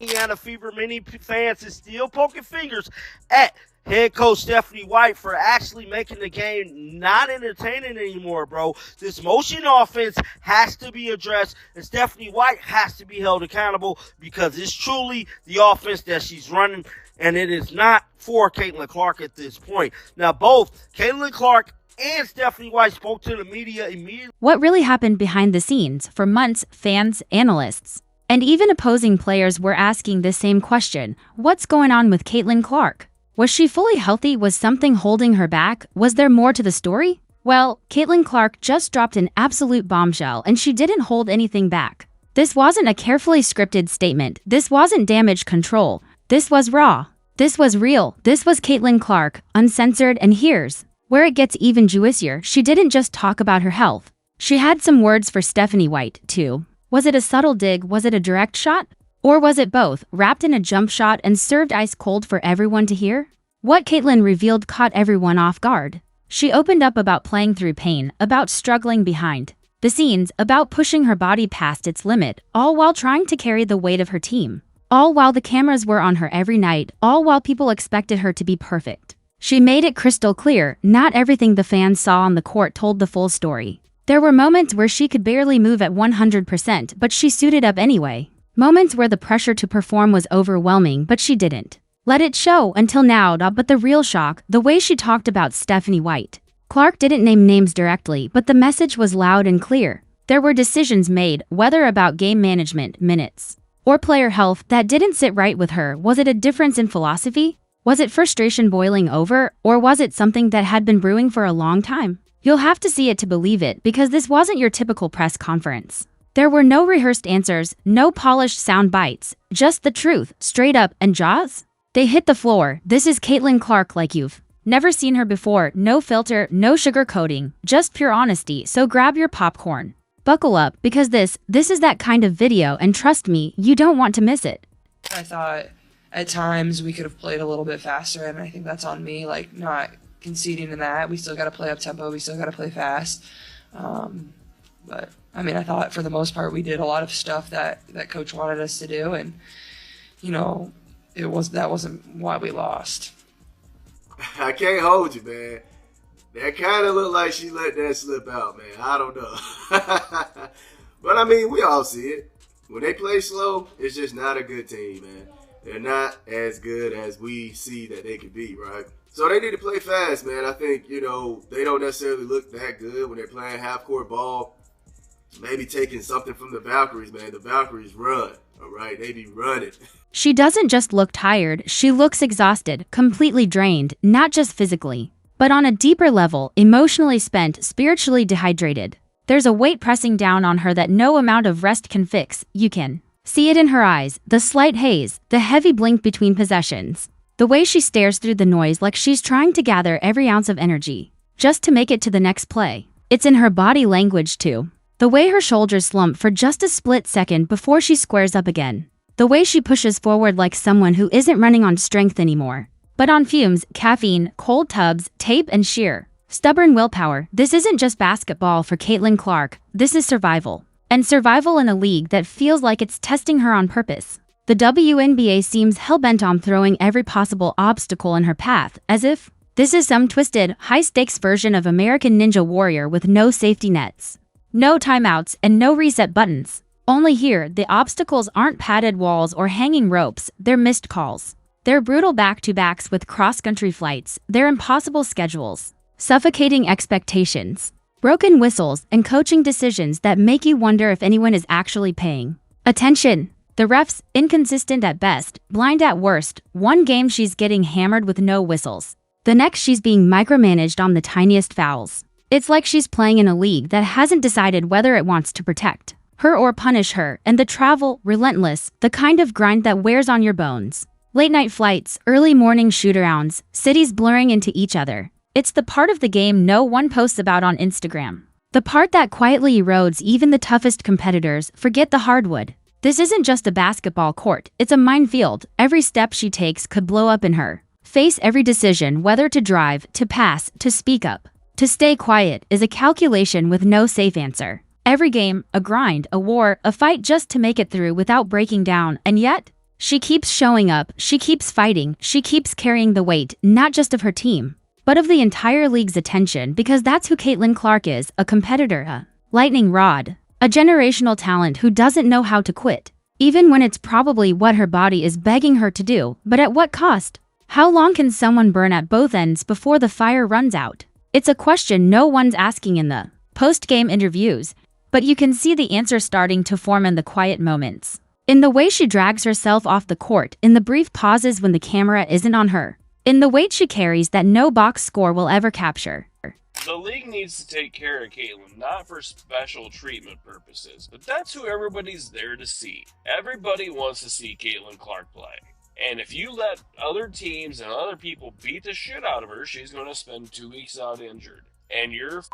Indiana Fever many fans is still poking fingers at head coach Stephanie White for actually making the game not entertaining anymore, bro. This motion offense has to be addressed, and Stephanie White has to be held accountable because it's truly the offense that she's running, and it is not for Caitlin Clark at this point. Now, both Caitlin Clark and Stephanie White spoke to the media immediately. What really happened behind the scenes? For months, fans, analysts, and even opposing players were asking the same question. What's going on with Caitlin Clark? Was she fully healthy? Was something holding her back? Was there more to the story? Well, Caitlin Clark just dropped an absolute bombshell, and she didn't hold anything back. This wasn't a carefully scripted statement. This wasn't damage control. This was raw. This was real. This was Caitlin Clark, uncensored, and here's where it gets even juicier. She didn't just talk about her health. She had some words for Stephanie White, too. Was it a subtle dig? Was it a direct shot? Or was it both, wrapped in a jump shot and served ice cold for everyone to hear? What Caitlin revealed caught everyone off guard. She opened up about playing through pain, about struggling behind the scenes, about pushing her body past its limit, all while trying to carry the weight of her team. All while the cameras were on her every night, all while people expected her to be perfect. She made it crystal clear, not everything the fans saw on the court told the full story. There were moments where she could barely move at 100%, but she suited up anyway. Moments where the pressure to perform was overwhelming, but she didn't let it show until now. But the real shock, the way she talked about Stephanie White. Clark didn't name names directly, but the message was loud and clear. There were decisions made, whether about game management, minutes, or player health, that didn't sit right with her. Was it a difference in philosophy? Was it frustration boiling over, or was it something that had been brewing for a long time? You'll have to see it to believe it, because this wasn't your typical press conference. There were no rehearsed answers, no polished sound bites, just the truth, straight up, and jaws. They hit the floor. This is Caitlin Clark like you've never seen her before. No filter, no sugarcoating, just pure honesty. So grab your popcorn. Buckle up, because this is that kind of video, and trust me, you don't want to miss it. I thought at times we could have played a little bit faster, and I think that's on me, like not conceding in that. We still got to play up tempo. We still got to play fast. But I mean, I thought for the most part we did a lot of stuff that coach wanted us to do, and you know, that wasn't why we lost. I can't hold you, man. That kind of looked like she let that slip out, man. I don't know. But I mean, we all see it. When they play slow, it's just not a good team, man. They're not as good as we see that they could be, right? So they need to play fast, man. I think, you know, they don't necessarily look that good when they're playing half-court ball. Maybe taking something from the Valkyries, man. The Valkyries run, all right? They be running. She doesn't just look tired, she looks exhausted, completely drained, not just physically, but on a deeper level, emotionally spent, spiritually dehydrated. There's a weight pressing down on her that no amount of rest can fix. You can see it in her eyes, the slight haze, the heavy blink between possessions. The way she stares through the noise like she's trying to gather every ounce of energy, just to make it to the next play. It's in her body language too. The way her shoulders slump for just a split second before she squares up again. The way she pushes forward like someone who isn't running on strength anymore, but on fumes, caffeine, cold tubs, tape, and sheer stubborn willpower. This isn't just basketball for Caitlin Clark, this is survival. And survival in a league that feels like it's testing her on purpose. The WNBA seems hell-bent on throwing every possible obstacle in her path, as if this is some twisted, high-stakes version of American Ninja Warrior with no safety nets, no timeouts, and no reset buttons. Only here, the obstacles aren't padded walls or hanging ropes, they're missed calls. They're brutal back-to-backs with cross-country flights, they're impossible schedules, suffocating expectations, broken whistles, and coaching decisions that make you wonder if anyone is actually paying attention. The refs, inconsistent at best, blind at worst. One game she's getting hammered with no whistles. The next she's being micromanaged on the tiniest fouls. It's like she's playing in a league that hasn't decided whether it wants to protect her or punish her, and the travel, relentless, the kind of grind that wears on your bones. Late night flights, early morning shoot-arounds, cities blurring into each other. It's the part of the game no one posts about on Instagram. The part that quietly erodes even the toughest competitors. Forget the hardwood. This isn't just a basketball court, it's a minefield. Every step she takes could blow up in her face. Every decision, whether to drive, to pass, to speak up, to stay quiet, is a calculation with no safe answer. Every game, a grind, a war, a fight just to make it through without breaking down. And yet, She keeps showing up, she keeps fighting, she keeps carrying the weight, not just of her team, but of the entire league's attention, because that's who Caitlin Clark is, a competitor, a lightning rod, a generational talent who doesn't know how to quit, even when it's probably what her body is begging her to do, but at what cost? How long can someone burn at both ends before the fire runs out? It's a question no one's asking in the post-game interviews, but you can see the answer starting to form in the quiet moments. In the way she drags herself off the court, in the brief pauses when the camera isn't on her, in the weight she carries that no box score will ever capture. The league needs to take care of Caitlin, not for special treatment purposes, but that's who everybody's there to see. Everybody wants to see Caitlin Clark play. And if you let other teams and other people beat the shit out of her, she's going to spend 2 weeks out injured. And your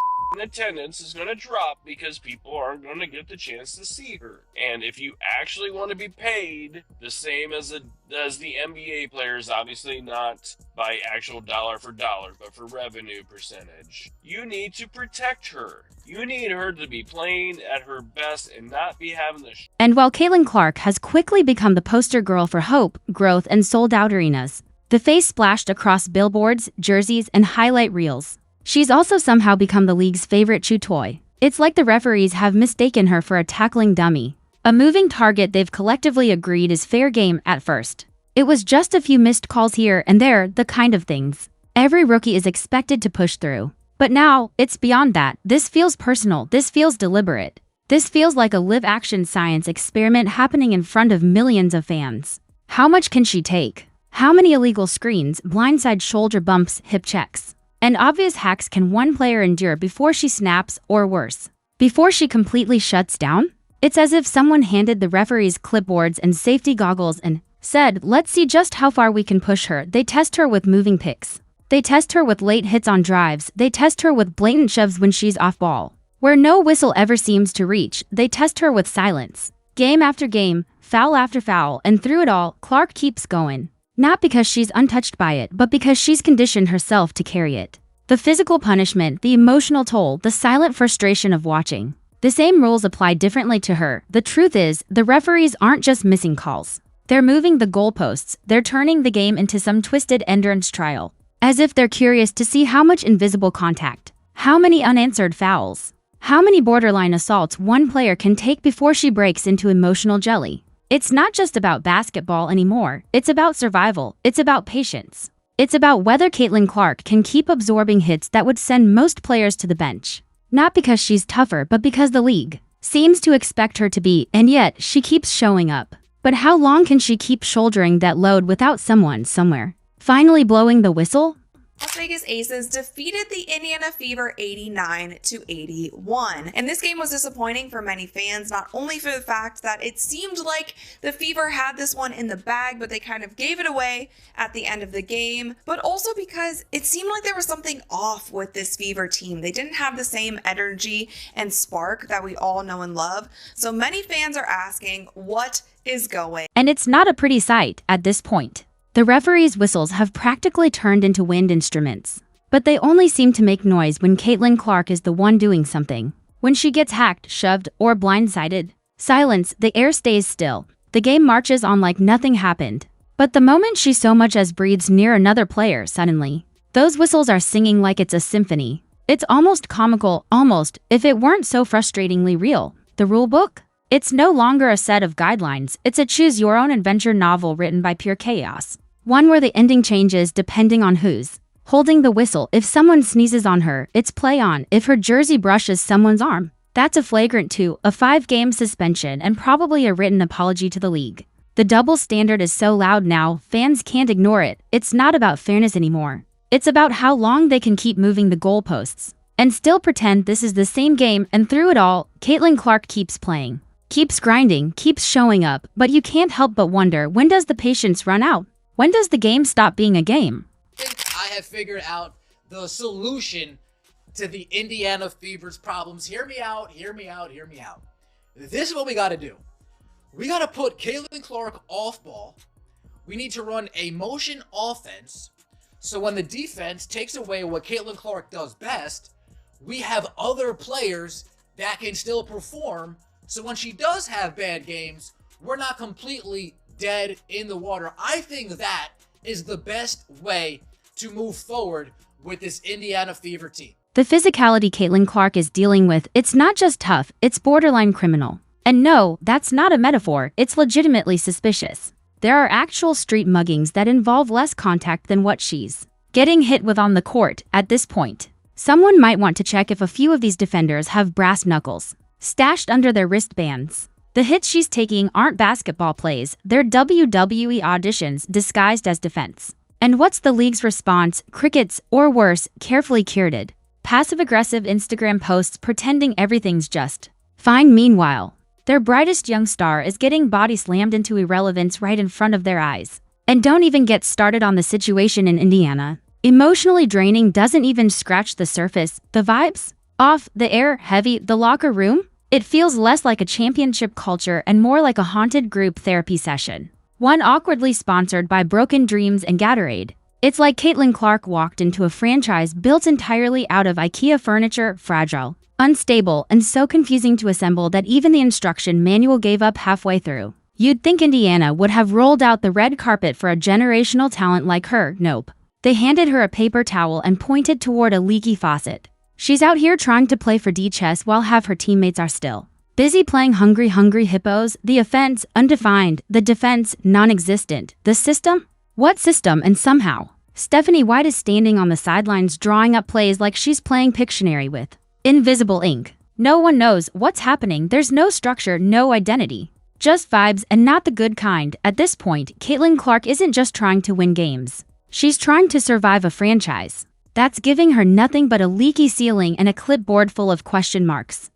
attendance is going to drop because people aren't going to get the chance to see her. And if you actually want to be paid the same as the NBA players, obviously not by actual dollar for dollar, but for revenue percentage, you need to protect her. You need her to be playing at her best and not be having the And while Caitlin Clark has quickly become the poster girl for hope, growth, and sold-out arenas, the face splashed across billboards, jerseys, and highlight reels, she's also somehow become the league's favorite chew toy. It's like the referees have mistaken her for a tackling dummy, a moving target they've collectively agreed is fair game at first. It was just a few missed calls here and there, the kind of things every rookie is expected to push through. But now, it's beyond that. This feels personal, this feels deliberate. This feels like a live-action science experiment happening in front of millions of fans. How much can she take? How many illegal screens, blindside shoulder bumps, hip checks, and obvious hacks can one player endure before she snaps, or worse, before she completely shuts down? It's as if someone handed the referees clipboards and safety goggles and said, let's see just how far we can push her. They test her with moving picks. They test her with late hits on drives. They test her with blatant shoves when she's off ball, where no whistle ever seems to reach. They test her with silence. Game after game, foul after foul, and through it all, Clark keeps going. Not because she's untouched by it, but because she's conditioned herself to carry it. The physical punishment, the emotional toll, the silent frustration of watching. The same rules apply differently to her. The truth is, the referees aren't just missing calls. They're moving the goalposts. They're turning the game into some twisted endurance trial, as if they're curious to see how much invisible contact, how many unanswered fouls, how many borderline assaults one player can take before she breaks into emotional jelly. It's not just about basketball anymore. It's about survival. It's about patience. It's about whether Caitlin Clark can keep absorbing hits that would send most players to the bench. Not because she's tougher, but because the league seems to expect her to be, and yet she keeps showing up. But how long can she keep shouldering that load without someone somewhere finally blowing the whistle? Las Vegas Aces defeated the Indiana Fever 89-81. And this game was disappointing for many fans, not only for the fact that it seemed like the Fever had this one in the bag, but they kind of gave it away at the end of the game, but also because it seemed like there was something off with this Fever team. They didn't have the same energy and spark that we all know and love. So many fans are asking, what is going? And it's not a pretty sight at this point. The referees' whistles have practically turned into wind instruments, but they only seem to make noise when Caitlin Clark is the one doing something. When she gets hacked, shoved, or blindsided. Silence, the air stays still. The game marches on like nothing happened. But the moment she so much as breathes near another player, suddenly, those whistles are singing like it's a symphony. It's almost comical, almost, if it weren't so frustratingly real. The rule book? It's no longer a set of guidelines. It's a choose-your-own-adventure novel written by pure chaos. One where the ending changes depending on who's holding the whistle. If someone sneezes on her, it's play on. If her jersey brushes someone's arm, that's a flagrant 2, a 5-game suspension, and probably a written apology to the league. The double standard is so loud now, fans can't ignore it. It's not about fairness anymore. It's about how long they can keep moving the goalposts and still pretend this is the same game, and through it all, Caitlin Clark keeps playing, keeps grinding, keeps showing up, but you can't help but wonder, when does the patience run out? When does the game stop being a game? I have figured out the solution to the Indiana Fever's problems. Hear me out, hear me out, hear me out. This is what we got to do. We got to put Caitlin Clark off ball. We need to run a motion offense. So when the defense takes away what Caitlin Clark does best, we have other players that can still perform. So when she does have bad games, we're not completely dead in the water. I think that is the best way to move forward with this Indiana Fever team. The physicality Caitlin Clark is dealing with, it's not just tough, it's borderline criminal. And no, that's not a metaphor, it's legitimately suspicious. There are actual street muggings that involve less contact than what she's getting hit with on the court at this point. Someone might want to check if a few of these defenders have brass knuckles stashed under their wristbands. The hits she's taking aren't basketball plays, they're WWE auditions disguised as defense. And what's the league's response? Crickets, or worse, carefully curated passive-aggressive Instagram posts pretending everything's just fine. Meanwhile, their brightest young star is getting body slammed into irrelevance right in front of their eyes. And don't even get started on the situation in Indiana. Emotionally draining, doesn't even scratch the surface. The vibes? Off, the air heavy, the locker room? It feels less like a championship culture and more like a haunted group therapy session. One awkwardly sponsored by Broken Dreams and Gatorade. It's like Caitlin Clark walked into a franchise built entirely out of IKEA furniture, fragile, unstable, and so confusing to assemble that even the instruction manual gave up halfway through. You'd think Indiana would have rolled out the red carpet for a generational talent like her. Nope. They handed her a paper towel and pointed toward a leaky faucet. She's out here trying to play 4D chess while half her teammates are still busy playing Hungry Hippos. The offense, undefined. The defense, non-existent. The system? What system? And somehow, Stephanie White is standing on the sidelines drawing up plays like she's playing Pictionary with invisible ink. No one knows what's happening. There's no structure, no identity. Just vibes, and not the good kind. At this point, Caitlin Clark isn't just trying to win games. She's trying to survive a franchise that's giving her nothing but a leaky ceiling and a clipboard full of question marks.